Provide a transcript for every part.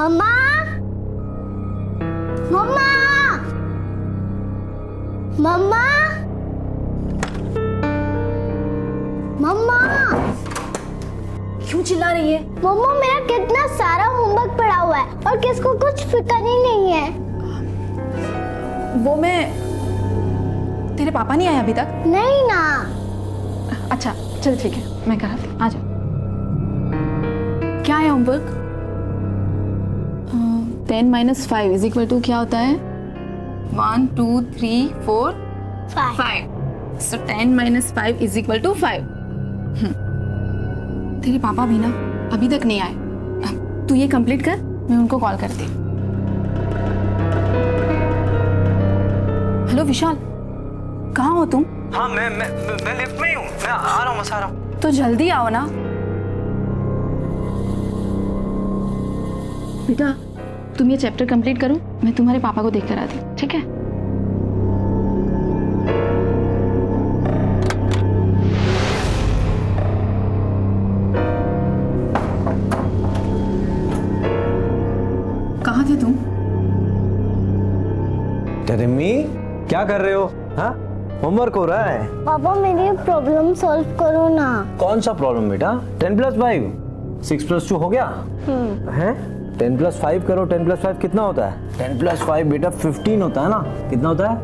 मम्मा, मम्मा, मम्मा, मम्मा। क्यों चिल्ला रही है? मम्मा मेरा कितना सारा होमवर्क पड़ा हुआ है और किसको कुछ फिक्र ही नहीं है। वो मैं, तेरे पापा नहीं आए अभी तक? नहीं ना। अच्छा चल ठीक है, मैं कराती हूँ, आ जा। क्या है होमवर्क? 10 - 5 इज इक्वल टू क्या होता है? 1 2 3 4 5। So 10 - 5 is equal to 5। तेरे पापा भी ना अभी तक नहीं आए। तू ये कंप्लीट कर, मैं उनको कॉल करती हूँ। हेलो विशाल, कहाँ हो तुम? हाँ मैं लिफ्ट में ही हूँ, मैं आ रहा हूँ, बस आ रहा हूँ। तो जल्दी आओ ना बेटा। तुम ये चैप्टर कंप्लीट करो, मैं तुम्हारे पापा को देख कर आती हूँ, ठीक है? कहाँ थे तुम? रिम्मी क्या कर रहे हो? हाँ होमवर्क हो रहा है। पापा मेरी प्रॉब्लम सॉल्व करो ना। कौन सा प्रॉब्लम बेटा? 10 + 5 6 + 2 हो गया है। 10 + 5 करो, 10 + 5 कितना होता है? 10 + 5 बेटा 15 होता है ना। कितना होता है?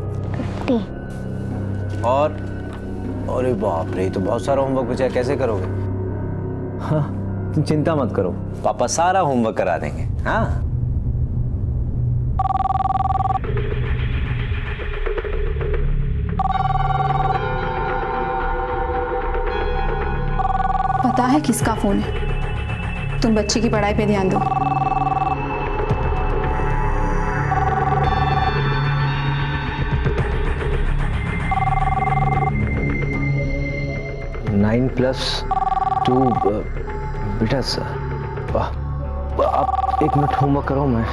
50। और अरे बाप रे, तो बहुत सारा होमवर्क बचा है, कैसे करोगे? हाँ तुम चिंता मत करो, पापा सारा होमवर्क करा देंगे। हाँ पता है किसका फोन है? तुम बच्चे की पढ़ाई पे ध्यान दो। नाइन +2 बेटा सर, आप 1 मिनट होमवर्क करो। मैं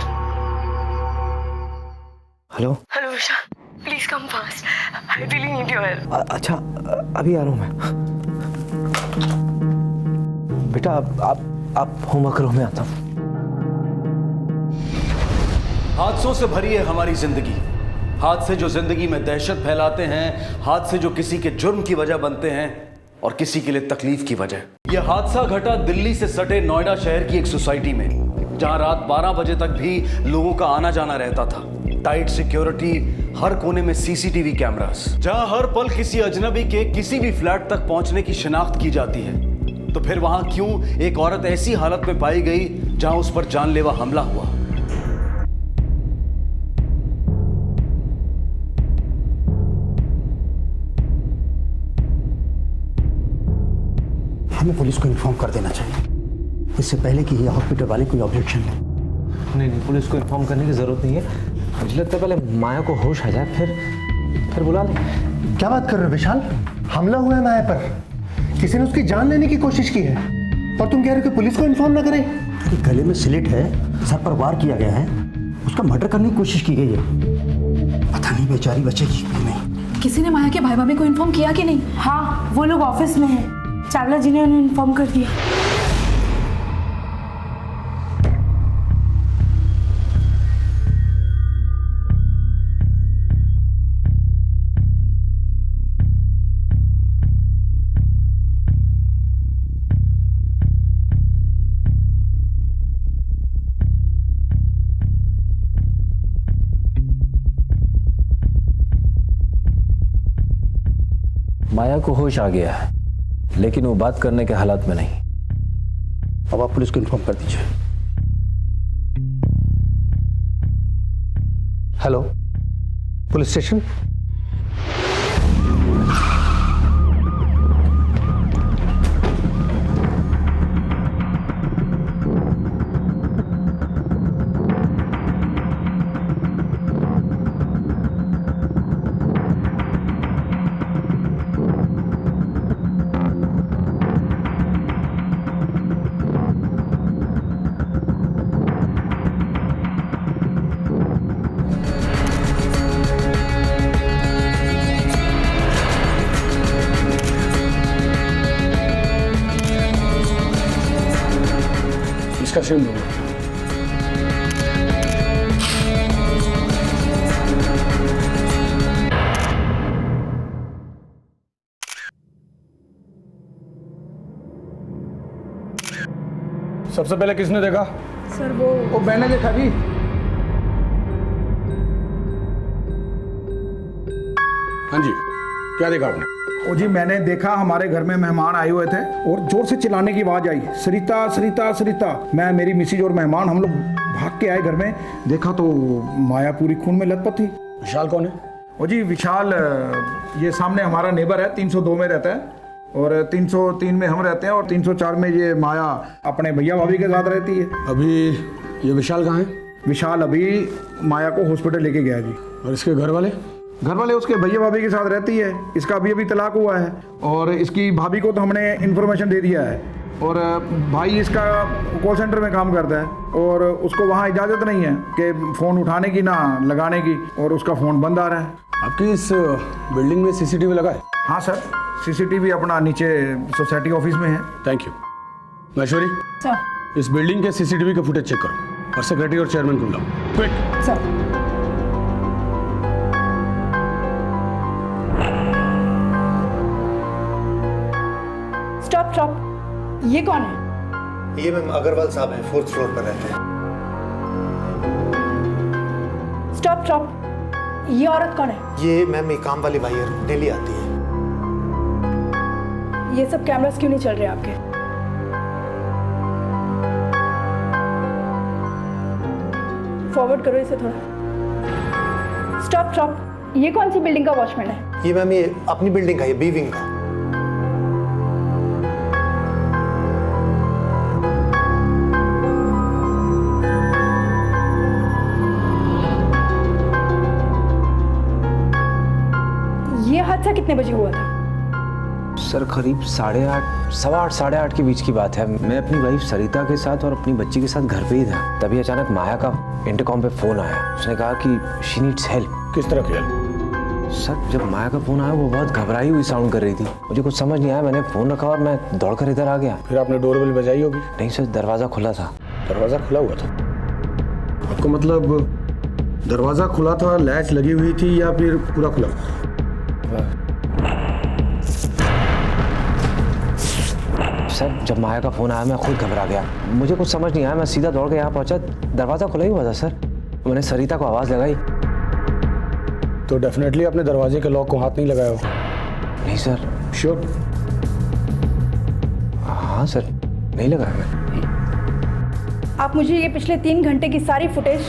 hello Vishal, please come fast, I really need your help. अच्छा अभी आ रहा हूँ मैं। बेटा आप होमवर्क करो, मैं आता हूँ। हादसों से भरी है हमारी जिंदगी। हादसे जो जिंदगी में दहशत फैलाते हैं, हादसे जो किसी के जुर्म की वजह बनते हैं और किसी के लिए तकलीफ की वजह। यह हादसा घटा दिल्ली से सटे नोएडा शहर की एक सोसाइटी में, जहां रात 12 बजे तक भी लोगों का आना जाना रहता था। टाइट सिक्योरिटी, हर कोने में सीसीटीवी कैमरास, जहां हर पल किसी अजनबी के किसी भी फ्लैट तक पहुंचने की शिनाख्त की जाती है। तो फिर वहां क्यों एक औरत ऐसी हालत में पाई गई जहां उस पर जानलेवा हमला हुआ? हमें पुलिस को इन्फॉर्म कर देना चाहिए, इससे पहले कि ये हॉस्पिटल वाले कोई ऑब्जेक्शन ले। नहीं पुलिस को इन्फॉर्म करने की जरूरत नहीं है। मुझे लगता है पहले माया को होश आ जाए, फिर बुला ले। क्या बात कर रहे हो विशाल? हमला हुआ है माया पर, किसी ने उसकी जान लेने की कोशिश की है और तुम कह रहे हो कि पुलिस को इन्फॉर्म ना करें? गले में स्लिट है, सर पर वार किया गया है, उसका मर्डर करने की कोशिश की गई है। पता नहीं बेचारी बचेगी कि नहीं। किसी ने माया के भाई भाभी को इन्फॉर्म किया कि नहीं? हाँ, वो लोग ऑफिस में हैं। चावला जी ने उन्हें इन्फॉर्म कर दिया। माया को होश आ गया है, लेकिन वो बात करने के हालात में नहीं। अब आप पुलिस को इन्फॉर्म कर दीजिए। Hello, police station. इसका सिम दूंगा। सबसे पहले किसने देखा? सर वो मैंने देखा जी। हाँ जी, क्या देखा आपने? ओ जी, मैंने देखा हमारे घर में मेहमान आए हुए थे और जोर से चिल्लाने की आवाज आई, सरिता सरिता सरिता। मैं, मेरी मिसेज और मेहमान हम लोग भाग के आए घर में, देखा तो माया पूरी खून में लथपथ थी। विशाल कौन है? ओ जी, विशाल ये सामने हमारा नेबर है, 302 में रहता है और 303 में हम रहते हैं और 304 में ये माया अपने भैया भाभी के साथ रहती है। अभी ये विशाल कहाँ है? विशाल अभी माया को हॉस्पिटल लेके गया जी। और इसके घर वाले? घर वाले उसके भैया भाभी के साथ रहती है। इसका अभी तलाक हुआ है और इसकी भाभी को तो हमने इन्फॉर्मेशन दे दिया है और भाई इसका कॉल सेंटर में काम करता है और उसको वहाँ इजाज़त नहीं है कि फ़ोन उठाने की ना लगाने की, और उसका फ़ोन बंद आ रहा है। आपकी इस बिल्डिंग में सीसीटीवी लगा है? हाँ सर, सीसीटीवी अपना नीचे सोसाइटी ऑफिस में है। Thank you. महेश्वरी, सर। इस बिल्डिंग के सीसीटीवी का फुटेज चेक करो और सेक्रेटरी और चेयरमैन को बुलाओ, क्विक। सर स्टॉप स्टॉप, ये कौन है? ये मैम अग्रवाल साहब हैं, 4th फ्लोर पर रहते हैं। स्टॉप स्टॉप, ये औरत कौन है? ये मैम एक काम वाली भाई है, डेली आती है। ये सब कैमरास क्यों नहीं चल रहे आपके? फॉरवर्ड करो इसे थोड़ा। स्टॉप स्टॉप, ये कौन सी बिल्डिंग का वॉचमैन है? ये मैम ये अपनी बिल्डिंग का, ये बी विंग का। ये हादसा कितने बजे हुआ था? सर करीब 8:30, 8:15, 8:30 के बीच की बात है। मैं अपनी वाइफ सरिता के साथ और अपनी बच्ची के साथ घर पे ही था, तभी अचानक माया का इंटरकॉम पे फोन आया। उसने कहा कि शी नीड्स हेल्प। किस तरह की हेल्प? सर जब माया का फोन आया वो बहुत घबराई हुई साउंड कर रही थी। मुझे कुछ समझ नहीं आया, मैंने फोन रखा और मैं दौड़कर इधर आ गया। फिर आपने डोरबेल बजाई होगी? नहीं सर, दरवाजा खुला था। दरवाजा खुला हुआ था? आपको मतलब दरवाज़ा खुला था, लैच लगी हुई थी या फिर पूरा खुला? सर जब माया का फोन आया मैं खुद घबरा गया, मुझे कुछ समझ नहीं आया। मैं सीधा दौड़ के यहाँ पहुंचा, दरवाज़ा खुला ही हुआ था सर। मैंने सरिता को आवाज़ लगाई। तो डेफिनेटली आपने दरवाजे के लॉक को हाथ नहीं लगाया हो? नहीं सर। श्योर? हाँ सर, नहीं लगाया मैं। आप मुझे ये पिछले 3 घंटे की सारी फुटेज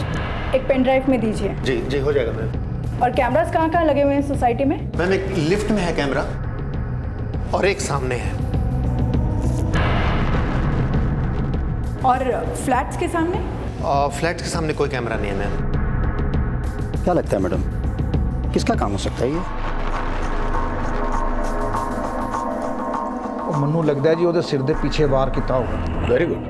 एक पेन ड्राइव में दीजिए। जी जी, हो जाएगा मैम। और कैमरास कहाँ कहाँ लगे हुए हैं सोसाइटी में? मैम एक लिफ्ट में है कैमरा और एक सामने है। और फ्लैट्स के सामने? फ्लैट के सामने कोई कैमरा नहीं है मैम। क्या लगता है मैडम, किसका काम हो सकता है ये? मनु लगता है जी वो सिर दे पीछे बार किता होगा। वेरी गुड,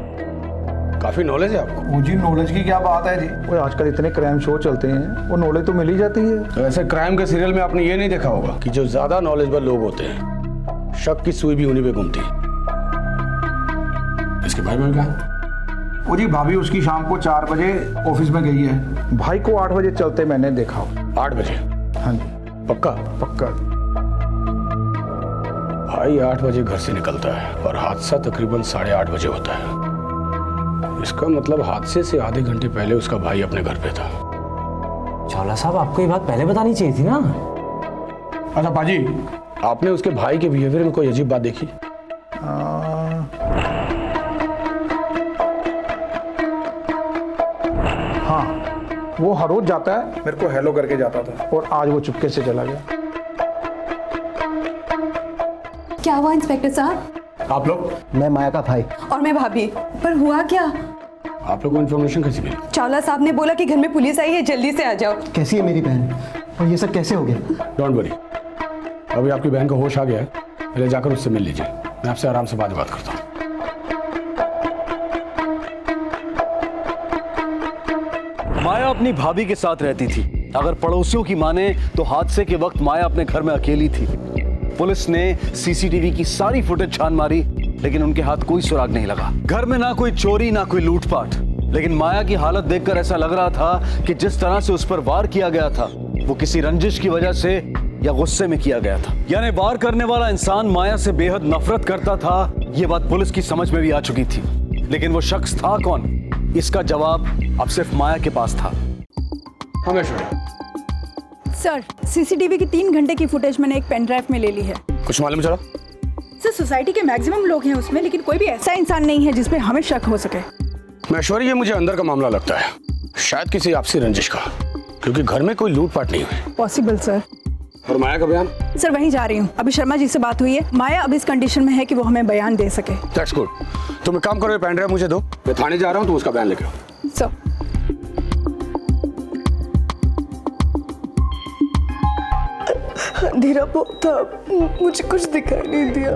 काफी नॉलेज है आपको। वो जी नॉलेज की क्या बात है जी, वो आजकल इतने क्राइम शो चलते हैं, वो नॉलेज तो मिल ही जाती है। तो वैसे क्राइम के सीरियल में आपने ये नहीं देखा होगा कि जो ज्यादा नॉलेजेबल लोग होते हैं शक की सुई भी उन्हीं पे घूमती है। इसके भाई बहन कहाँ है? वो जी भाभी उसकी शाम को 4 बजे ऑफिस में गई है, भाई को 8 बजे चलते मैंने देखा। 8 बजे? हाँ जी पक्का? पक्का। भाई 8 बजे घर से निकलता है और हादसा तकरीबन 8:30 बजे होता है। इसका मतलब हादसे से आधे घंटे पहले उसका भाई अपने घर पे था। चावला साहब आपको ये बात पहले बतानी चाहिए थी ना। अच्छा पाजी, आपने उसके भाई के बिहेवियर में कोई अजीब बात देखी? हाँ, वो हर रोज जाता है, मेरे को हेलो करके जाता था और आज वो चुपके से चला गया। क्या हुआ इंस्पेक्टर साहब? आप लोग? मैं माया का भाई। और मैं भाभी। पर हुआ क्या? आप लोगों को इन्फॉर्मेशन कैसी मिली? चावला साहब ने बोला कि घर में पुलिस आई है, जल्दी से आ जाओ। कैसी है मेरी बहन और ये सब कैसे हो गया? डोंट वरी, अभी आपकी बहन का होश आ गया है, पहले जाकर उससे मिल लीजिए। मैं आपसे आराम से बात करता हूँ। माया अपनी भाभी के साथ रहती थी। अगर पड़ोसियों की माने तो हादसे के वक्त माया अपने घर में अकेली थी। पुलिस ने सीसीटीवी की सारी फुटेज छान मारी, लेकिन उनके हाथ कोई सुराग नहीं लगा। घर में ना कोई चोरी ना कोई लूटपाट, लेकिन माया की हालत देखकर ऐसा लग रहा था कि जिस तरह से उस पर वार किया गया था वो किसी रंजिश की वजह से या गुस्से में किया गया था। यानी वार करने वाला इंसान माया से बेहद नफरत करता था। ये बात पुलिस की समझ में भी आ चुकी थी। लेकिन वो शख्स था कौन, इसका जवाब अब सिर्फ माया के पास था। हमेशा सर, सीसीटीवी की 3 घंटे की फुटेज मैंने एक पेन ड्राइव में ले ली है। कुछ मालूम चला? सर, सोसाइटी के मैक्सिमम लोग हैं उसमें, लेकिन कोई भी ऐसा इंसान नहीं है जिस पे हमें शक हो सके। महेश्वरी, ये मुझे अंदर का मामला लगता है, शायद किसी आपसी रंजिश का, क्योंकि घर में कोई लूटपाट नहीं हुई। Possible sir. और माया का बयान? सर, वहीं जा रही हूँ, अभी शर्मा जी से बात हुई है। माया अब इस कंडीशन में है कि वो हमें बयान दे सके। That's good. तुम एक काम करो, ये पेन ड्राइव मुझे दो, मैं थाने जा रहा हूँ, तुम उसका बयान लेके आओ। सर, अंधेरा बहुत था, मुझे कुछ दिखाई नहीं दिया।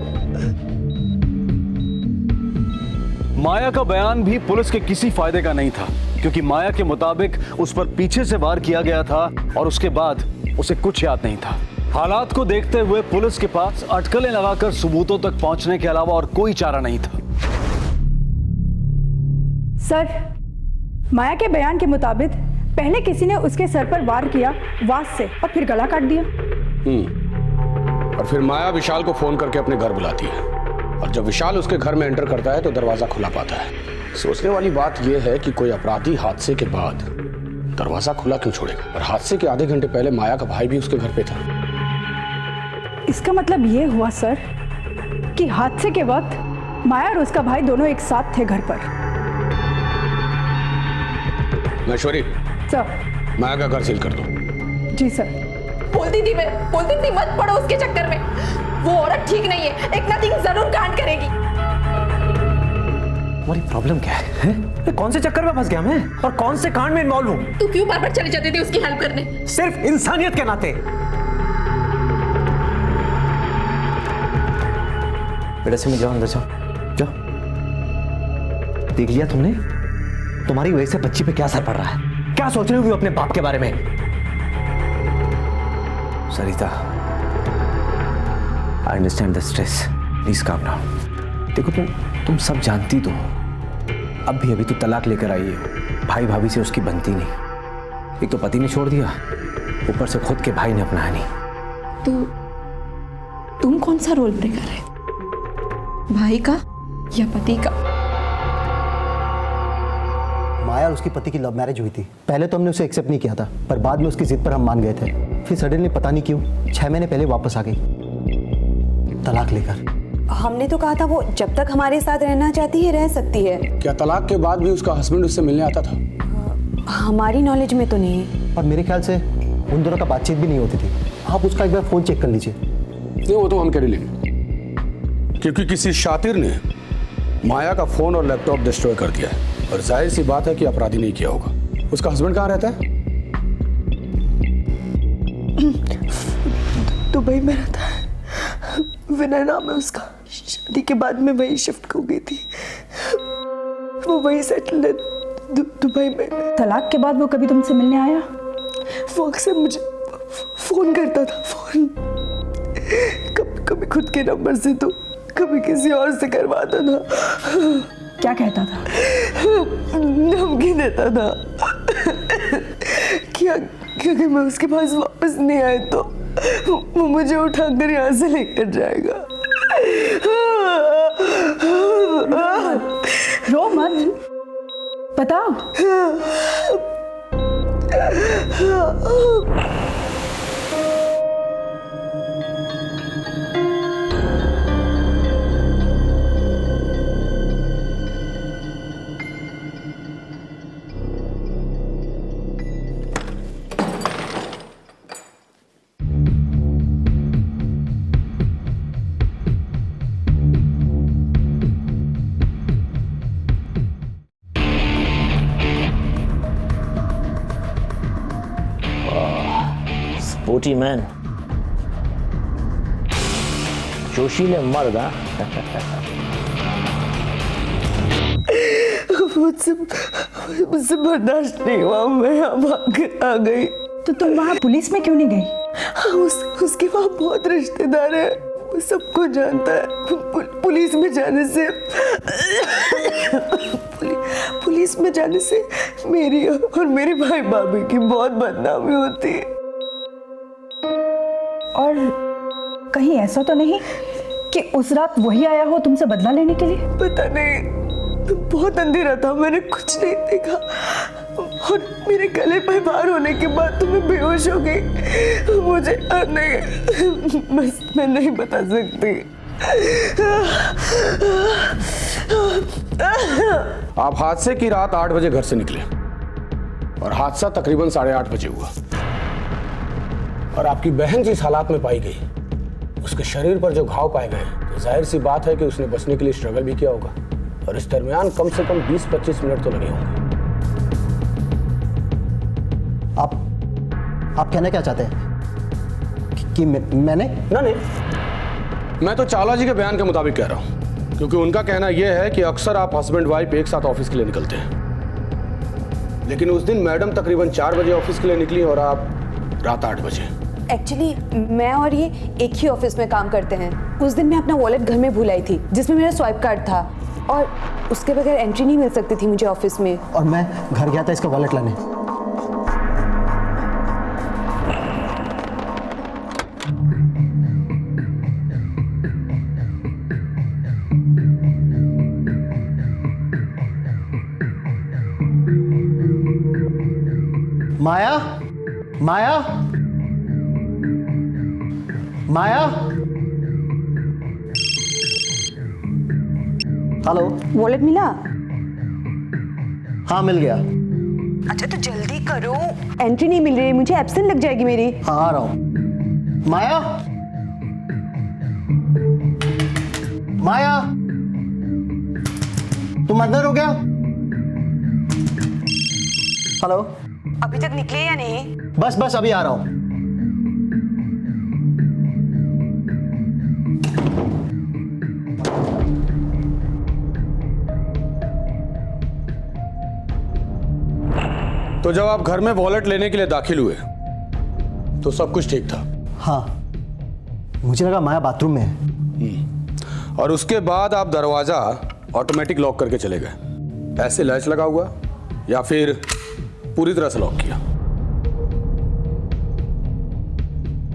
माया का बयान भी पुलिस के किसी फायदे का नहीं था, क्योंकि माया के मुताबिक उस पर पीछे से वार किया गया था और उसके बाद उसे कुछ याद नहीं था। हालात को देखते हुए पुलिस के पास अटकलें लगाकर सबूतों तक पहुंचने के अलावा और कोई चारा नहीं था। सर, माया के बयान के मुताबिक पहले किसी ने उसके सर पर वार किया वास से और फिर गला काट दिया। और फिर माया विशाल को फोन करके अपने घर बुलाती है, और जब विशाल उसके घर में एंटर करता है तो दरवाजा खुला पाता है। सोचने वाली बात यह है कि कोई अपराधी हादसे के बाद दरवाजा खुला क्यों छोड़ेगा, और हादसे के आधे घंटे पहले माया का भाई भी उसके घर पे था। इसका मतलब ये हुआ सर कि हादसे के वक्त माया और उसका भाई दोनों एक साथ थे घर पर। महेश्वरी, सर। माया का घर सील कर दो। जी सर। बोलती थी मत पड़ो उसके चक्कर में, वो औरत ठीक नहीं है, एक ना दिन जरूर कांड करेगी। तुम्हारी प्रॉब्लम क्या है? कौन से चक्कर में फंस गया मैं, और कौन से कांड में इन्वॉल्व हूँ? तू क्यों बार-बार चले जाते थे उसकी हेल्प करने? सिर्फ इंसानियत के नाते। बेटा से मिल जाओ, अंदर जाओ, जाओ। देख लिया तुमने? तुम्हारी वजह से बच्ची पे क्या असर पड़ रहा है? क्या सोच रही हो अपने बाप के बारे में? Sarita, I understand the stress, please calm down. देखो तुम सब जानती तो हो, अब भी अभी तो तलाक लेकर आई है, भाई भाभी से उसकी बनती नहीं। एक तो पति ने छोड़ दिया, ऊपर से खुद के भाई ने अपनाया नहीं। तो तुम कौन सा रोल प्ले कर रहे, भाई का या पति का? माया और उसके पति की लव मैरिज हुई थी। पहले तो हमने उसे एक्सेप्ट नहीं किया था, पर बाद में उसकी जिद पर हम मान गए थे। फिर सडनली पता नहीं क्यों 6 महीने पहले वापस आ गई, तलाक लेकर। हमने तो कहा था वो जब तक हमारे साथ रहना चाहती है रह सकती है। क्या तलाक के बाद भी उसका हस्बैंड उससे मिलने आता था? हमारी नॉलेज में तो नहीं। और मेरे ख्याल से उन दोनों का बातचीत भी नहीं होती थी। आप उसका एक बार फोन चेक कर लीजिए। नहीं, वो तो हम कर लेंगे, क्योंकि किसी शातिर ने माया का फोन और लैपटॉप डिस्ट्रॉय कर दिया है, और जाहिर सी बात है कि अपराधी नहीं किया होगा। उसका हस्बैंड कहाँ रहता है? दुबई में रहता है, विनय नाम है उसका। शादी के बाद में वही शिफ्ट हो गई थी, वो वही सेटल है दुबई में। तलाक के बाद वो कभी तुमसे मिलने आया? वो अक्सर मुझे फोन करता था, फोन कभी खुद के नंबर से तो कभी किसी और से करवाता था। क्या कहता था? धमकी देता था कि अगर मैं उसके पास वापस नहीं आए तो वो मुझे उठाकर यहाँ से लेकर जाएगा। रो मत, बताओ। स्पोर्टी मैन, जोशीले मर्द। मुझसे बर्दाश्त नहीं हुआ, मैं यहाँ भाग आ गई। तो तुम वहाँ पुलिस में क्यों नहीं गई? उसके वहाँ बहुत रिश्तेदार है, वो सबको जानता है। पुलिस में जाने से मेरी और मेरे भाई भाभी की बहुत बदनामी होती है। और कहीं ऐसा तो नहीं कि उस रात वही आया हो तुमसे बदला लेने के लिए? पता नहीं, बहुत अंधेरा था, मैंने कुछ नहीं देखा और मेरे गले पे वार होने के बाद तो मैं बेहोश हो गई। मुझे नहीं, मैं नहीं बता सकती। आप हादसे की रात 8 बजे घर से निकले और हादसा तकरीबन 8:30 बजे हुआ। और आपकी बहन जिस हालात में पाई गई, उसके शरीर पर जो घाव पाए गए, तो जाहिर सी बात है कि उसने बचने के लिए स्ट्रगल भी किया होगा और इस दरमियान कम से कम 20-25 मिनट तो लगे होंगे। आप कहना क्या चाहते हैं कि मैंने नहीं, मैं तो चावला जी के बयान के मुताबिक कह रहा हूं, क्योंकि उनका कहना यह है कि अक्सर आप हस्बैंड वाइफ एक साथ ऑफिस के लिए निकलते हैं, लेकिन उस दिन मैडम तकरीबन 4 बजे ऑफिस के लिए निकली और आप रात 8 बजे। एक्चुअली मैं और ये एक ही ऑफिस में काम करते हैं। उस दिन मैं अपना वॉलेट घर में भूल आई थी जिसमें मेरा स्वाइप कार्ड था और उसके बगैर एंट्री नहीं मिल सकती थी मुझे ऑफिस में। और मैं घर गया था इसका वॉलेट लाने। माया, माया, माया, हेलो। वॉलेट मिला? हाँ मिल गया। अच्छा तो जल्दी करो, एंट्री नहीं मिल रही, मुझे एब्सेंट लग जाएगी मेरी। हाँ आ रहा हूं। माया, माया, तुम अंदर हो क्या? हेलो। अभी तक निकले या नहीं? बस अभी आ रहा हूं। तो जब आप घर में वॉलेट लेने के लिए दाखिल हुए तो सब कुछ ठीक था? हाँ, मुझे लगा माया बाथरूम में है। और उसके बाद आप दरवाजा ऑटोमेटिक लॉक करके चले गए, ऐसे लैच लगा हुआ या फिर पूरी तरह से लॉक किया?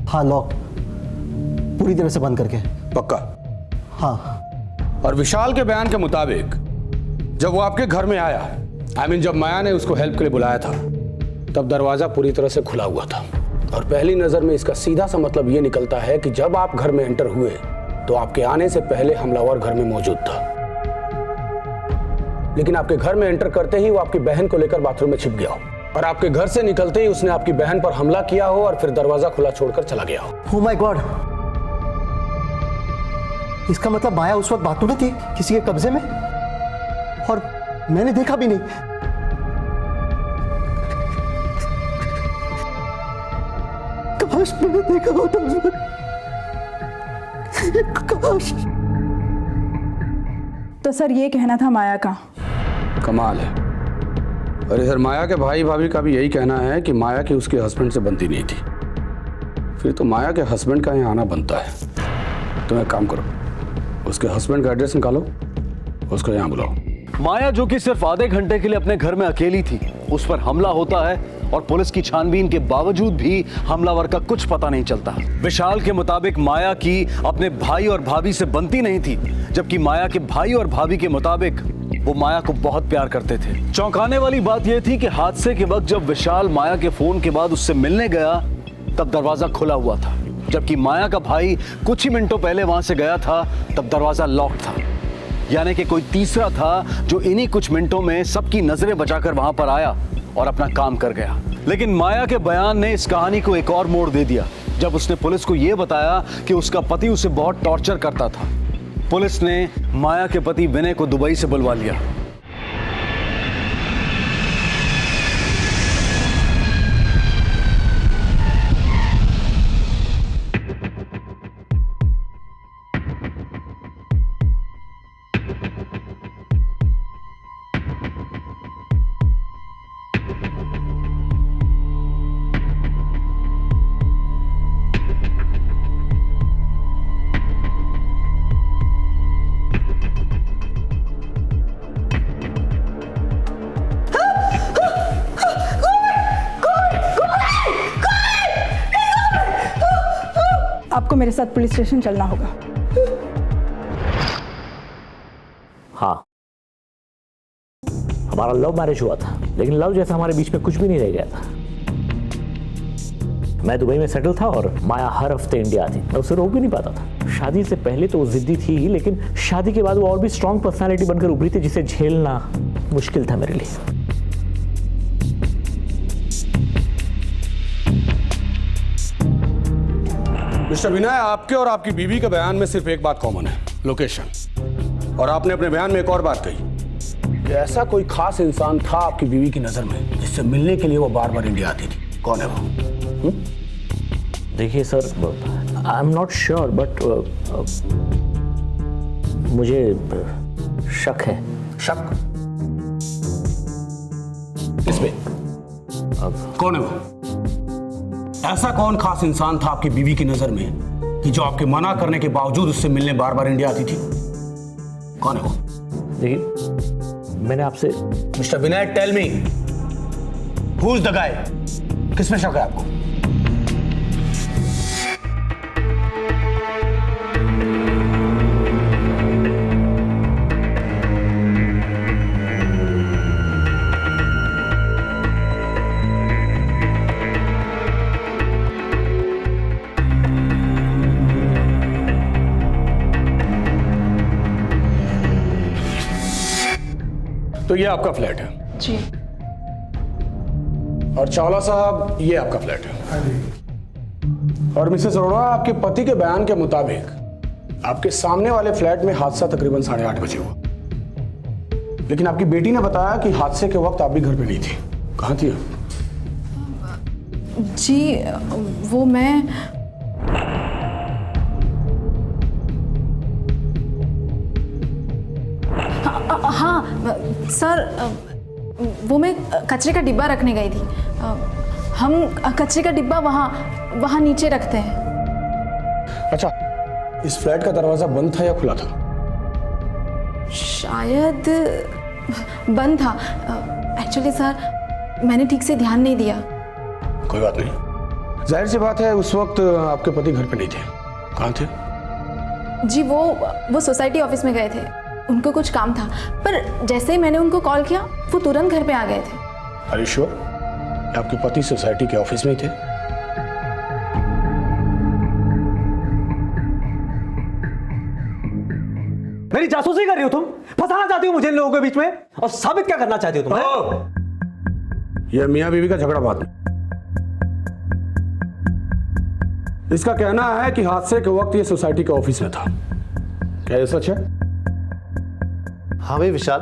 हाँ लॉक, पूरी तरह से बंद करके। पक्का? हाँ। और विशाल के बयान के मुताबिक जब वो आपके घर में आया, जब माया ने उसको हेल्प के लिए बुलाया था, तब दरवाजा पूरी तरह से खुला हुआ था। और पहली नजर में इसका सीधा सा मतलब ये निकलता है कि जब आप घर में एंटर हुए तो आपके आने से पहले हमलावर घर में मौजूद था, लेकिन आपके घर में एंटर करते ही वो आपकी बहन को लेकर बाथरूम में छिप गया हो और आपके घर से निकलते ही उसने आपकी बहन पर हमला किया हो और फिर दरवाजा खुला छोड़कर चला गया हो। ओह माय गॉड, इसका मतलब माया उस वक्त बाथरूम में थी, किसी के कब्जे में, और मैंने देखा भी नहीं। काश मैंने देखा होता उस वक्त, काश। तो सर ये कहना था माया का। कमाल है। अरे सर, माया के भाई भाभी का भी यही कहना है कि माया की उसके हस्बैंड से बनती नहीं थी। फिर तो माया के हस्बैंड का यहाँ आना बनता है। तुम एक काम करो, उसके हस्बैंड का एड्रेस निकालो, उसको यहाँ बुलाओ। माया जो कि सिर्फ आधे घंटे के लिए अपने घर में अकेली थी, उस पर हमला होता है और पुलिस की छानबीन के बावजूद भी हमलावर का कुछ पता नहीं चलता। विशाल के मुताबिक माया की अपने भाई और भाभी से बनती नहीं थी, जबकि माया के भाई और भाभी के मुताबिक वो माया को बहुत प्यार करते थे। चौंकाने वाली बात यह थी कि हादसे के वक्त जब विशाल माया के फोन के बाद उससे मिलने गया, तब दरवाजा खुला हुआ था, जबकि माया का भाई कुछ ही मिनटों पहले वहां से गया था, तब दरवाजा लॉक था। यानी कि कोई तीसरा था जो इन्हीं कुछ मिनटों में सबकी नजरें बचाकर वहां पर आया और अपना काम कर गया। लेकिन माया के बयान ने इस कहानी को एक और मोड़ दे दिया जब उसने पुलिस को यह बताया कि उसका पति उसे बहुत टॉर्चर करता था। पुलिस ने माया के पति विनय को दुबई से बुलवा लिया। आपको मेरे साथ पुलिस स्टेशन चलना होगा। हाँ। हमारा लव मैरिज हुआ था, लेकिन लव जैसा हमारे बीच में कुछ भी नहीं रह गया था। मैं दुबई में सेटल था और माया हर हफ्ते इंडिया आती। मैं उसे रोक भी नहीं पाता था। शादी से पहले तो वो जिद्दी थी ही, लेकिन शादी के बाद वो और भी स्ट्रॉन्ग पर्सनालिटी बनकर उभरी थी, जिसे झेलना मुश्किल था मेरे लिए। मिस्टर विनय, आपके और आपकी बीवी के बयान में सिर्फ एक बात कॉमन है, लोकेशन। और आपने अपने बयान में एक और बात कही कि ऐसा कोई खास इंसान था आपकी बीवी की नजर में जिससे मिलने के लिए वो बार बार इंडिया आती थी। कौन है वो? देखिए sir, I am not sure, but मुझे शक है। शक? इसमें कौन है वो? ऐसा कौन खास इंसान था आपकी बीवी की नजर में कि जो आपके मना करने के बावजूद उससे मिलने बार बार इंडिया आती थी? कौन है वो? देखिए, मैंने आपसे mister Vinay, tell me, who is the guy? किसमें शक है आपको? तो ये आपका फ्लैट है जी। और चावला साहब, ये आपका फ्लैट है। और मिसेस अरोड़ा, आपके पति के बयान के मुताबिक आपके सामने वाले फ्लैट में हादसा तकरीबन 8:30 बजे हुआ, लेकिन आपकी बेटी ने बताया कि हादसे के वक्त आप भी घर पे नहीं थी। कहाँ थी आप? जी, वो मैं हाँ सर, वो मैं कचरे का डिब्बा रखने गई थी। हम कचरे का डिब्बा वहाँ नीचे रखते हैं। अच्छा, इस फ्लैट का दरवाजा बंद था या खुला था? शायद बंद था। एक्चुअली सर, मैंने ठीक से ध्यान नहीं दिया। कोई बात नहीं, जाहिर सी बात है उस वक्त आपके पति घर पे नहीं थे। कहाँ थे? जी, वो सोसाइटी ऑफिस में गए थे, उनको कुछ काम था। पर जैसे ही मैंने उनको कॉल किया, वो तुरंत घर पे आ गए थे। आर यू श्योर आपके पति सोसाइटी के ऑफिस में ही थे? मेरी जासूसी कर रही हो तुम? फंसाना चाहती हो मुझे इन लोगों के बीच में? और साबित क्या करना चाहती हो तुम? यह मियां बीवी का झगड़ा बात नहीं। इसका कहना है कि हादसे के वक्त ये सोसाइटी के ऑफिस में था। क्या ये सच है? हाँ भाई विशाल,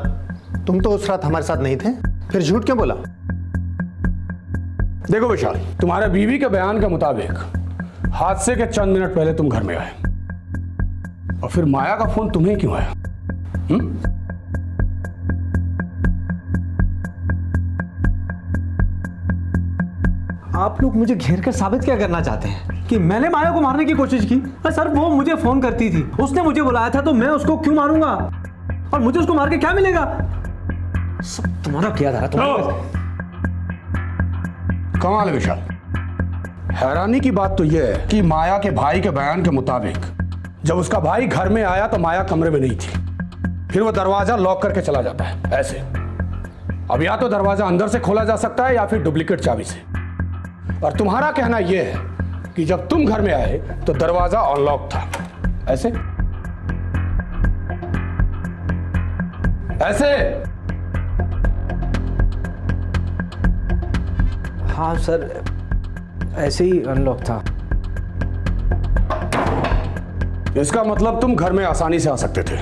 तुम तो उस रात हमारे साथ नहीं थे, फिर झूठ क्यों बोला? देखो विशाल, तुम्हारे बीवी के बयान के मुताबिक हादसे के चंद मिनट पहले तुम घर में आए, और फिर माया का फोन तुम्हें क्यों आया? आप लोग मुझे घेर कर साबित क्या करना चाहते हैं कि मैंने माया को मारने की कोशिश की? सर, वो मुझे फोन करती थी, उसने मुझे बुलाया था, तो मैं उसको क्यों मारूंगा? और मुझे उसको मार के क्या मिलेगा? सब तुम्हारा किया था। कमाल है विशाल। हैरानी की बात तो यह है कि माया के भाई के बयान के मुताबिक जब उसका भाई घर में आया तो माया कमरे में नहीं थी। फिर वो दरवाजा लॉक करके चला जाता है ऐसे। अब या तो दरवाजा अंदर से खोला जा सकता है या फिर डुप्लीकेट चाबी से। और तुम्हारा कहना यह है कि जब तुम घर में आए तो दरवाजा अनलॉक था ऐसे ऐसे। हाँ सर, ऐसे ही अनलॉक था। इसका मतलब तुम घर में आसानी से आ सकते थे,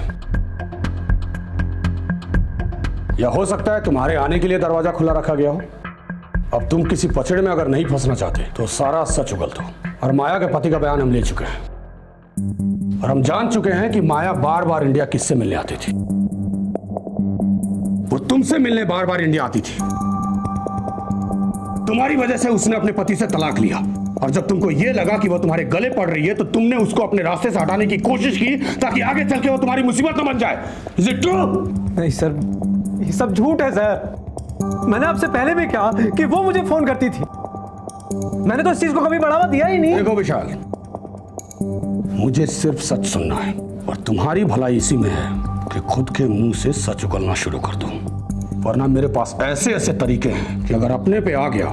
या हो सकता है तुम्हारे आने के लिए दरवाजा खुला रखा गया हो। अब तुम किसी पचड़े में अगर नहीं फंसना चाहते तो सारा सच उगल दो। और माया के पति का बयान हम ले चुके हैं, और हम जान चुके हैं कि माया बार बार इंडिया किससे मिलने आती थी। वो तुमसे मिलने बार बार इंडिया आती थी। तुम्हारी वजह से उसने अपने पति से तलाक लिया, और जब तुमको यह लगा कि वो तुम्हारे गले पड़ रही है तो तुमने उसको अपने रास्ते से हटाने की कोशिश की ताकि आगे चल के वो तुम्हारी मुसीबत न बन जाए। Is it true? नहीं सर, ये सब झूठ है सर। मैंने आपसे पहले भी कहा कि वो मुझे फोन करती थी। मैंने तो इस चीज को कभी बढ़ावा दिया ही नहीं। देखो विशाल, मुझे सिर्फ सच सुनना है, और तुम्हारी भलाई इसी में है कि खुद के मुंह से सच उगलना शुरू कर दो। वरना मेरे पास ऐसे ऐसे तरीके हैं कि अगर अपने पे आ गया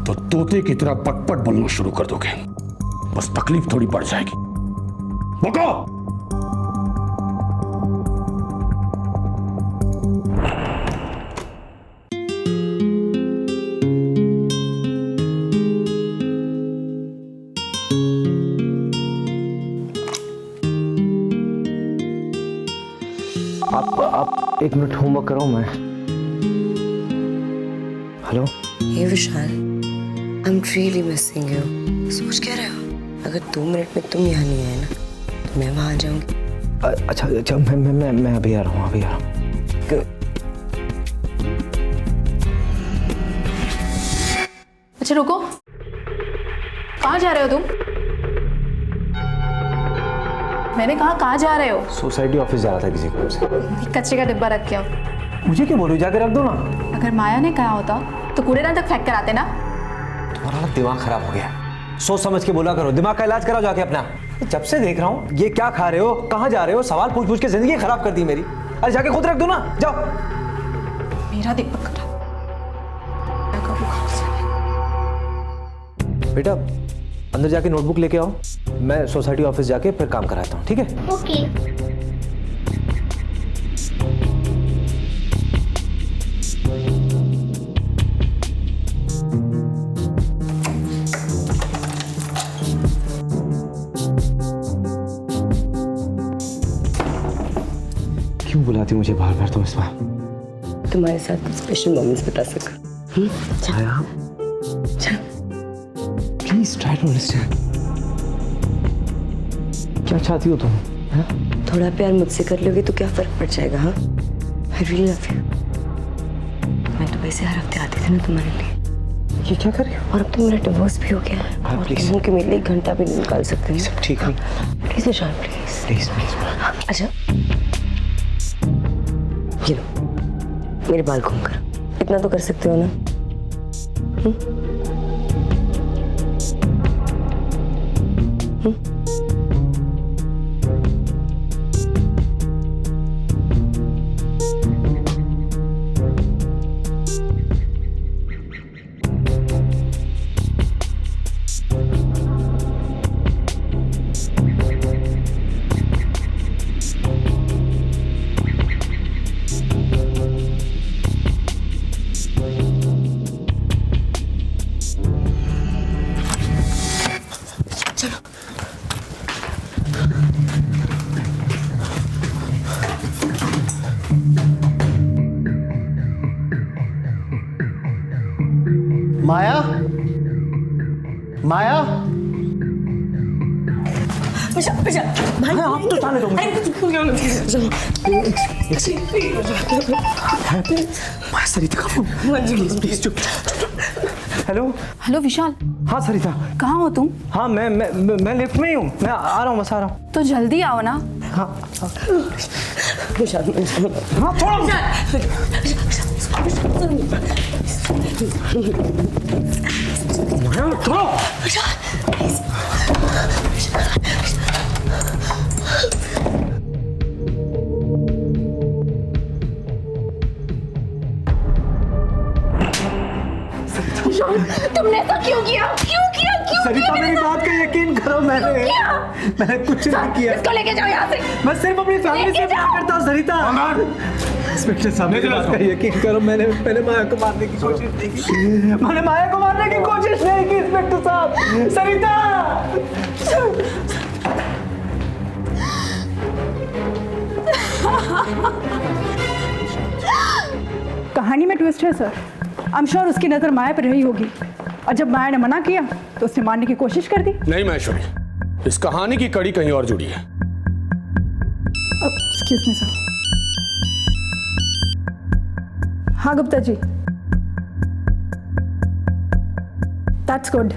तो तोते की तरह पटपट बोलना शुरू कर दोगे। बस तकलीफ थोड़ी बढ़ जाएगी। बको! आप 1 मिनट होमवर्क करो। मैं hello hey Vishal, I am really missing you. सोच क्या रहे हो? अगर 2 मिनट में तुम यहाँ नहीं आए ना तो मैं वहाँ आ जाऊंगी। अच्छा अच्छा, मैं अभी आ रहा हूँ, अभी आ रहा हूँ। अच्छा रुको, कहाँ जा रहे हो तुम? मैंने कहा कहाँ जा रहे हो? सोसाइटी ऑफिस जा रहा था किसी काम से। कचरे का डिब्बा रख के आओ। मुझे क्यों बोलो, जाकर रख दो ना। अगर माया ने कहा होता तो कूड़ेदान तक फेंक कर आते ना। तुम्हारा दिमाग खराब हो गया। सोच समझ के बोला करो, दिमाग का इलाज कराओ जाके अपना। जब से देख रहा हूँ ये क्या खा रहे हो, कहाँ जा रहे हो, सवाल पूछ पूछ के जिंदगी खराब कर दी मेरी। अरे जाके खुद रख दो ना, जाओ। मेरा दिमाग खराब। बेटा अंदर जाके नोटबुक लेके आओ, मैं सोसाइटी ऑफिस जाके फिर काम कराता हूँ, ठीक है? ओके। क्यों बुलाती मुझे बार बार तुम इस बार? तुम्हारे साथ कुछ स्पेशल मोमेंट्स बता सका। Please try to understand. क्या चाहती हो तुम? थोड़ा प्यार मुझसे कर लोगे तो क्या फर्क पड़ जाएगा? हाँ, आई रियली लव यू। मैं तो वैसे हर हफ्ते आती थी ना तुम्हारे लिए। ये क्या कर रही हो? और अब तो मेरा डिवोर्स भी हो गया है। हाँ, और प्लीज। तुम के मेरे लिए 1 घंटा भी नहीं निकाल सकते हैं। सब ठीक नहीं। Please Vishal, please please please. अच्छा ये लो, मेरे बाल घूम कर इतना तो कर सकते हो ना? माया, माया, भाई आप तो जाने दो मुझे। सरिता का फोन। प्लीज चुप। हेलो हेलो विशाल, हाँ सरिता। कहाँ हो तुम? हाँ मैं लिफ्ट में ही हूँ, मैं आ रहा हूँ, बस आ रहा हूँ। तो जल्दी आओ ना। हाँ विशाल, हाँ थोड़ा। तुमने ऐसा क्यों किया? सरिता मेरी बात का यकीन करो, मैंने कुछ नहीं किया। इसको लेके जाओ यहाँ से। मैं सिर्फ अपनी फैमिली से प्यार करता हूँ सरिता। इंस्पेक्टर साहब मेरी बात का यकीन करो, मैंने माया को मारने की कोशिश नहीं की। मैंने माया को मारने की कोशिश नहीं की इंस्पेक्टर साहब। सरिता कहानी में ट्विस्ट है सर। आई एम श्योर उसकी नजर माया पर रही होगी, और जब माया ने मना किया तो उसने मारने की कोशिश कर दी। नहीं महेश्वरी, इस कहानी की कड़ी कहीं और जुड़ी है। Excuse me sir. हाँ Gupta ji, that's good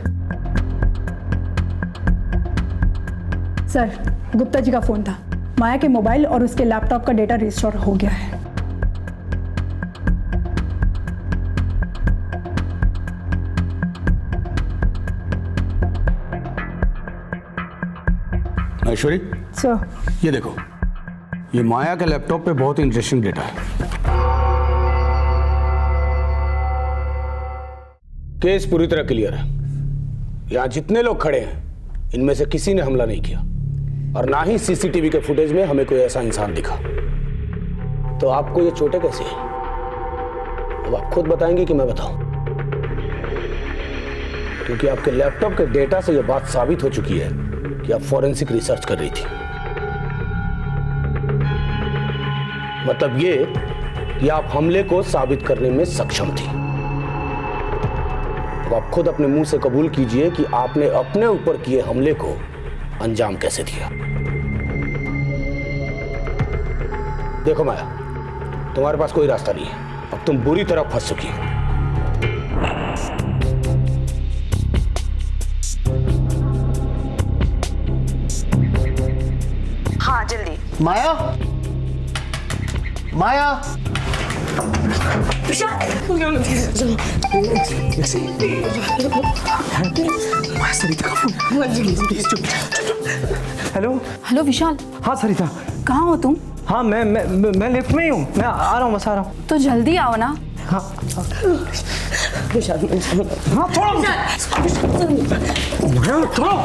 sir. Gupta ji का फोन था, माया के मोबाइल और उसके लैपटॉप का डेटा रिस्टोर हो गया है। महेश्वरी सर, ये देखो, ये माया के लैपटॉप पे बहुत इंटरेस्टिंग डेटा है। केस पूरी तरह क्लियर है। यहाँ जितने लोग खड़े हैं इनमें से किसी ने हमला नहीं किया और ना ही सीसीटीवी के फुटेज में हमें कोई ऐसा इंसान दिखा। तो आपको ये चोटें कैसी हैं? अब आप खुद बताएंगे कि मैं बताऊं? क्योंकि आपके लैपटॉप के डेटा से यह बात साबित हो चुकी है कि आप फॉरेंसिक रिसर्च कर रही थी। मतलब ये कि आप हमले को साबित करने में सक्षम थी। तो आप खुद अपने मुंह से कबूल कीजिए कि आपने अपने ऊपर किए हमले को अंजाम कैसे दिया। देखो माया, तुम्हारे पास कोई रास्ता नहीं है। अब तुम बुरी तरह फंस चुकी हो। हाँ जल्दी। माया, माया, हेलो। हेलो विशाल, हाँ सरिता। कहाँ हो तुम? हाँ मैं लिफ्ट में ही हूँ। मैं आ रहा हूँ, बस आ रहा हूँ। तो जल्दी आओ ना। हाँ थोड़ा।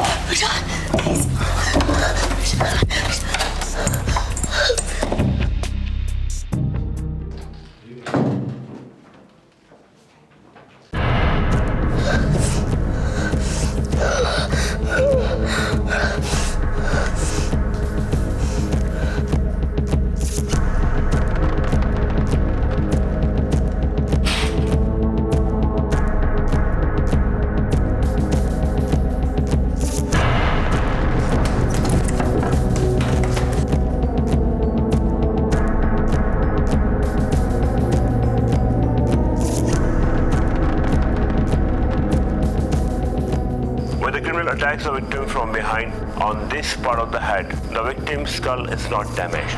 Attacks the victim from behind on this part of the head. The victim's skull is not damaged.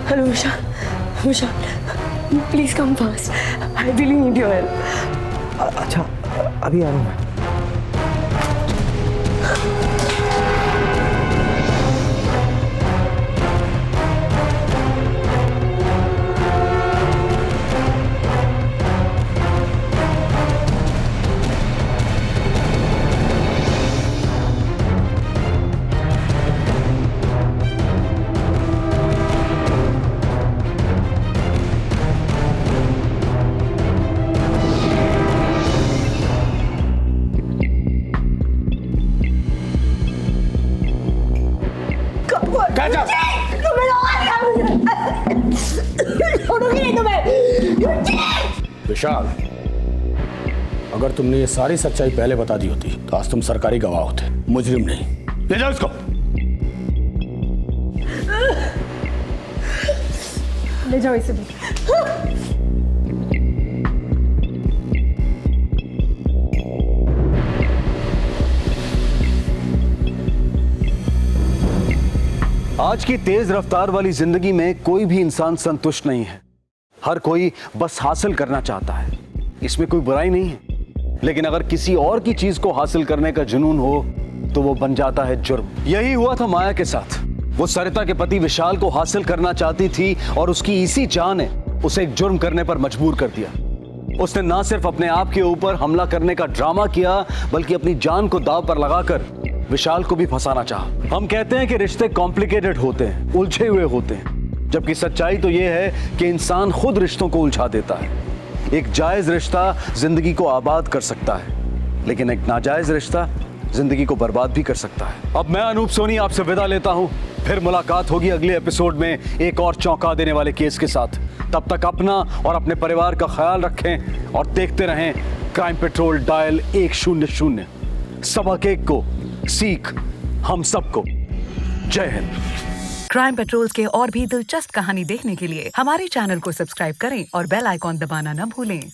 Hello, Vishal. Vishal. Please come fast. I really need your help. अच्छा, अभी आ रहा हूँ मैं। विशाल, अगर तुमने ये सारी सच्चाई पहले बता दी होती तो आज तुम सरकारी गवाह होते, मुजरिम नहीं। ले जाओ इसको। ले जाओ इसे भी। आज की तेज रफ्तार वाली जिंदगी में कोई भी इंसान संतुष्ट नहीं है। हर कोई बस हासिल करना चाहता है, इसमें कोई बुराई नहीं है। लेकिन अगर किसी और की चीज को हासिल करने का जुनून हो तो वो बन जाता है जुर्म। यही हुआ था माया के साथ। वो सरिता के पति विशाल को हासिल करना चाहती थी और उसकी इसी चाह ने उसे एक जुर्म करने पर मजबूर कर दिया। उसने ना सिर्फ अपने आप के ऊपर हमला करने का ड्रामा किया बल्कि अपनी जान को दांव पर लगाकर विशाल को भी फंसाना चाहा। हम कहते हैं कि रिश्ते कॉम्प्लिकेटेड होते हैं, उलझे हुए होते हैं, जबकि सच्चाई तो यह है कि इंसान खुद रिश्तों को उलझा देता है। एक जायज रिश्ता जिंदगी को आबाद कर सकता है, लेकिन एक नाजायज रिश्ता जिंदगी को बर्बाद भी कर सकता है। अब मैं अनूप सोनी आपसे विदा लेता हूं। फिर मुलाकात होगी अगले एपिसोड में एक और चौंका देने वाले केस के साथ। तब तक अपना और अपने परिवार का ख्याल रखें और देखते रहें क्राइम पेट्रोल डायल 100। सबक एक को सीख हम सबको। जय हिंद। क्राइम पेट्रोल के और भी दिलचस्प कहानी देखने के लिए हमारे चैनल को सब्सक्राइब करें और बेल आइकॉन दबाना न भूलें।